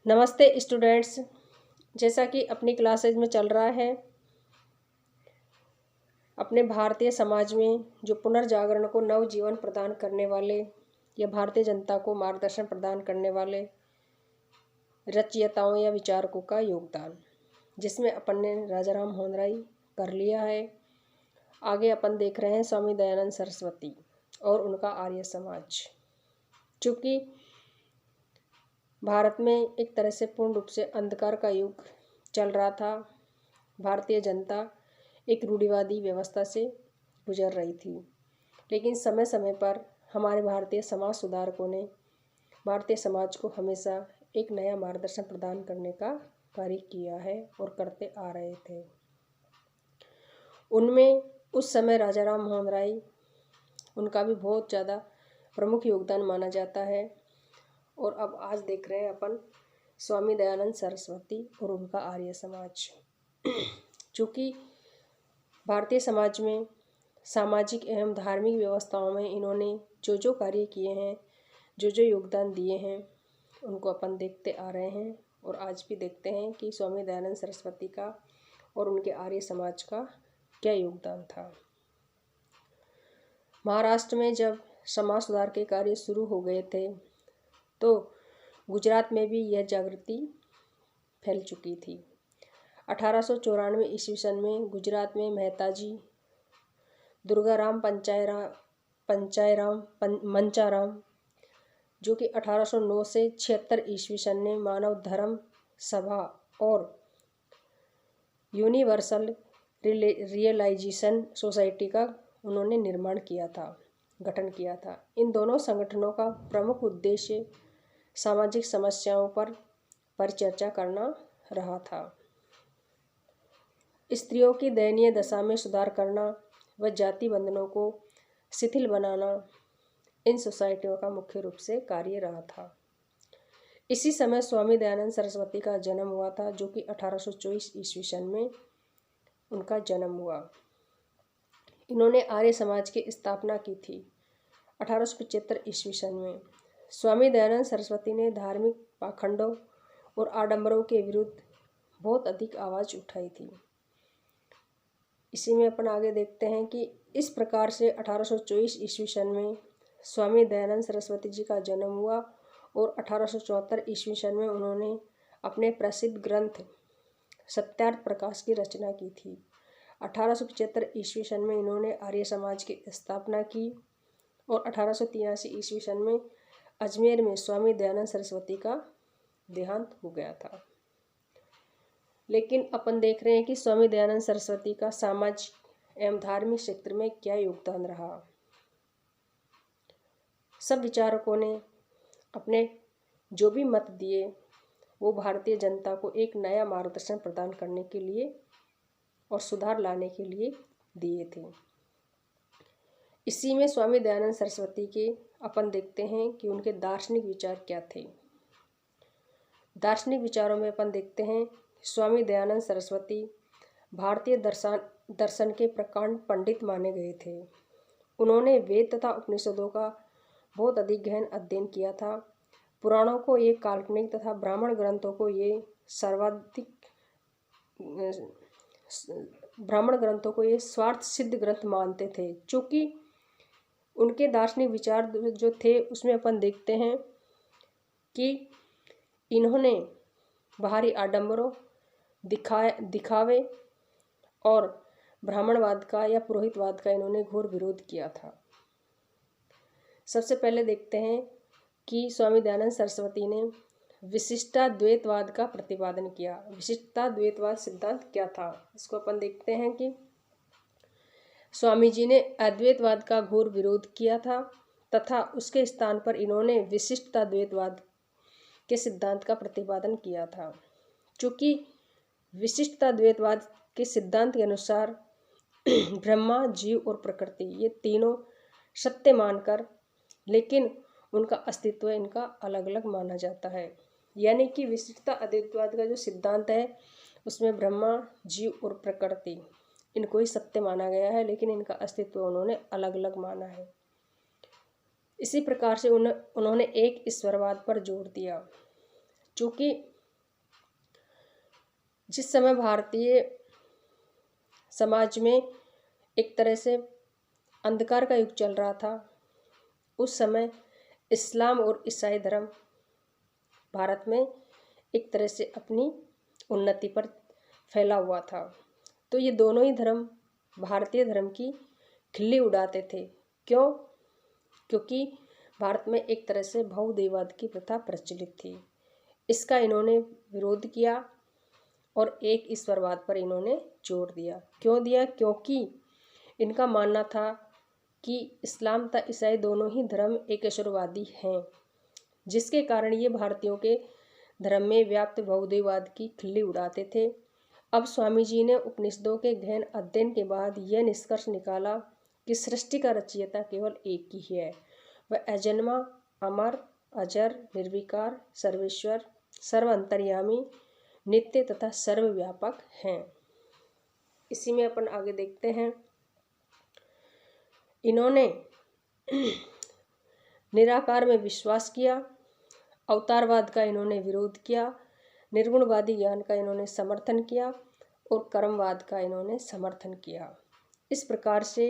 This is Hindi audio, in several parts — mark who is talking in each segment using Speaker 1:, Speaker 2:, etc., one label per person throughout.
Speaker 1: नमस्ते स्टूडेंट्स। जैसा कि अपनी क्लासेज में चल रहा है, अपने भारतीय समाज में जो पुनर्जागरण को नव जीवन प्रदान करने वाले या भारतीय जनता को मार्गदर्शन प्रदान करने वाले रचयिताओं या विचारकों का योगदान, जिसमें अपन ने राजा राम मोहन राय कर लिया है। आगे अपन देख रहे हैं स्वामी दयानंद सरस्वती और उनका आर्य समाज। चूँकि भारत में एक तरह से पूर्ण रूप से अंधकार का युग चल रहा था, भारतीय जनता एक रूढ़िवादी व्यवस्था से गुजर रही थी, लेकिन समय समय पर हमारे भारतीय समाज सुधारकों ने भारतीय समाज को हमेशा एक नया मार्गदर्शन प्रदान करने का कार्य किया है और करते आ रहे थे। उनमें उस समय राजा राम मोहन राय, उनका भी बहुत ज़्यादा प्रमुख योगदान माना जाता है। और अब आज देख रहे हैं अपन स्वामी दयानंद सरस्वती और उनका आर्य समाज। चूँकि भारतीय समाज में सामाजिक एवं धार्मिक व्यवस्थाओं में इन्होंने जो जो कार्य किए हैं, जो जो योगदान दिए हैं, उनको अपन देखते आ रहे हैं और आज भी देखते हैं कि स्वामी दयानंद सरस्वती का और उनके आर्य समाज का क्या योगदान था। महाराष्ट्र में जब समाज सुधार के कार्य शुरू हो गए थे, तो गुजरात में भी यह जागृति फैल चुकी थी। 1894 ईस्वी सन में गुजरात में मेहताजी दुर्गाराम मंचाराम, जो कि 1809 से 76 ईस्वी सन ने मानव धर्म सभा और यूनिवर्सल रियलाइजेशन सोसाइटी का उन्होंने निर्माण किया था, गठन किया था। इन दोनों संगठनों का प्रमुख उद्देश्य सामाजिक समस्याओं पर परिचर्चा करना रहा था। स्त्रियों की दयनीय दशा में सुधार करना व जाति बंधनों को शिथिल बनाना इन सोसाइटियों का मुख्य रूप से कार्य रहा था। इसी समय स्वामी दयानंद सरस्वती का जन्म हुआ था, जो कि 1824 ईस्वी सन में उनका जन्म हुआ। इन्होंने आर्य समाज की स्थापना की थी 1875 ईस्वी सन में। स्वामी दयानंद सरस्वती ने धार्मिक पाखंडों और आडंबरों के विरुद्ध बहुत अधिक आवाज़ उठाई थी। इसी में अपन आगे देखते हैं कि इस प्रकार से 1824 ईस्वी सन में स्वामी दयानंद सरस्वती जी का जन्म हुआ और 1874 ईस्वी सन में उन्होंने अपने प्रसिद्ध ग्रंथ सत्यार्थ प्रकाश की रचना की थी। 1875 ईस्वी सन में इन्होंने आर्य समाज की स्थापना की और 1883 ईस्वी सन में अजमेर में स्वामी दयानंद सरस्वती का देहांत हो गया था। लेकिन अपन देख रहे हैं कि स्वामी दयानंद सरस्वती का सामाजिक एवं धार्मिक क्षेत्र में क्या योगदान रहा। सब विचारकों ने अपने जो भी मत दिए, वो भारतीय जनता को एक नया मार्गदर्शन प्रदान करने के लिए और सुधार लाने के लिए दिए थे। इसी में स्वामी दयानंद सरस्वती के अपन देखते हैं कि उनके दार्शनिक विचार क्या थे। दार्शनिक विचारों में अपन देखते हैं स्वामी दयानंद सरस्वती भारतीय दर्शन के प्रकांड पंडित माने गए थे। उन्होंने वेद तथा उपनिषदों का बहुत अधिक गहन अध्ययन किया था। पुराणों को ये काल्पनिक तथा ब्राह्मण ग्रंथों को ये स्वार्थ सिद्ध ग्रंथ मानते थे। चूँकि उनके दार्शनिक विचार जो थे, उसमें अपन देखते हैं कि इन्होंने बाहरी आडंबरों, दिखावे और ब्राह्मणवाद का या पुरोहितवाद का इन्होंने घोर विरोध किया था। सबसे पहले देखते हैं कि स्वामी दयानंद सरस्वती ने विशिष्टाद्वैतवाद का प्रतिपादन किया। विशिष्टाद्वैतवाद सिद्धांत क्या था, इसको अपन देखते हैं कि स्वामी जी ने अद्वैतवाद का घोर विरोध किया था तथा उसके स्थान पर इन्होंने विशिष्टाद्वैतवाद के सिद्धांत का प्रतिपादन किया था। चूँकि विशिष्टाद्वैतवाद के सिद्धांत के अनुसार ब्रह्मा, जीव और प्रकृति ये तीनों सत्य मानकर, लेकिन उनका अस्तित्व इनका अलग अलग माना जाता है। यानी कि विशिष्टता अद्वैतवाद का जो सिद्धांत है, उसमें ब्रह्मा, जीव और प्रकृति इनको ही सत्य माना गया है, लेकिन इनका अस्तित्व उन्होंने अलग अलग माना है। इसी प्रकार से उन्होंने एक ईश्वरवाद पर जोर दिया। चूँकि जिस समय भारतीय समाज में एक तरह से अंधकार का युग चल रहा था, उस समय इस्लाम और ईसाई धर्म भारत में एक तरह से अपनी उन्नति पर फैला हुआ था। तो ये दोनों ही धर्म भारतीय धर्म की खिल्ली उड़ाते थे। क्यों? क्योंकि भारत में एक तरह से बहुदेववाद की प्रथा प्रचलित थी। इसका इन्होंने विरोध किया और एक ईश्वरवाद पर इन्होंने जोर दिया। क्यों दिया? क्योंकि इनका मानना था कि इस्लाम तथा ईसाई दोनों ही धर्म एक ईश्वरवादी हैं, जिसके कारण ये भारतीयों के धर्म में व्याप्त बहुदेववाद की खिल्ली उड़ाते थे। अब स्वामी जी ने उपनिषदों के गहन अध्ययन के बाद यह निष्कर्ष निकाला कि सृष्टि का रचयिता केवल एक ही है। वह अजन्मा, अमर, अजर, निर्विकार, सर्वेश्वर, सर्व अंतर्यामी, नित्य तथा सर्वव्यापक हैं। इसी में अपन आगे देखते हैं। इन्होंने निराकार में विश्वास किया, अवतारवाद का इन्होंने विरोध किया, निर्गुणवादी ज्ञान का इन्होंने समर्थन किया और कर्मवाद का इन्होंने समर्थन किया। इस प्रकार से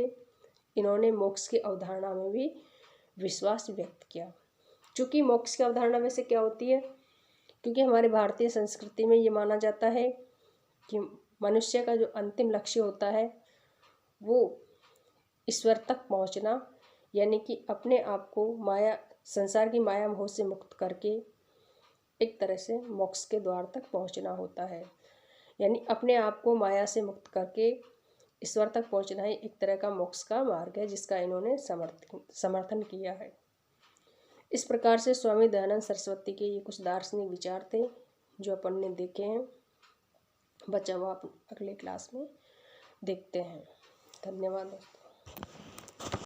Speaker 1: इन्होंने मोक्ष की अवधारणा में भी विश्वास व्यक्त किया। चूँकि मोक्ष की अवधारणा वैसे क्या होती है? क्योंकि हमारे भारतीय संस्कृति में ये माना जाता है कि मनुष्य का जो अंतिम लक्ष्य होता है वो ईश्वर तक पहुंचना, यानी कि अपने आप को माया, संसार की माया मोह से मुक्त करके एक तरह से मोक्ष के द्वार तक पहुंचना होता है। यानी अपने आप को माया से मुक्त करके ईश्वर तक पहुंचना ही एक तरह का मोक्ष का मार्ग है, जिसका इन्होंने समर्थन किया है। इस प्रकार से स्वामी दयानंद सरस्वती के ये कुछ दार्शनिक विचार थे जो अपन ने देखे हैं। बचा हुआ अगले क्लास में देखते हैं। धन्यवाद दोस्तों।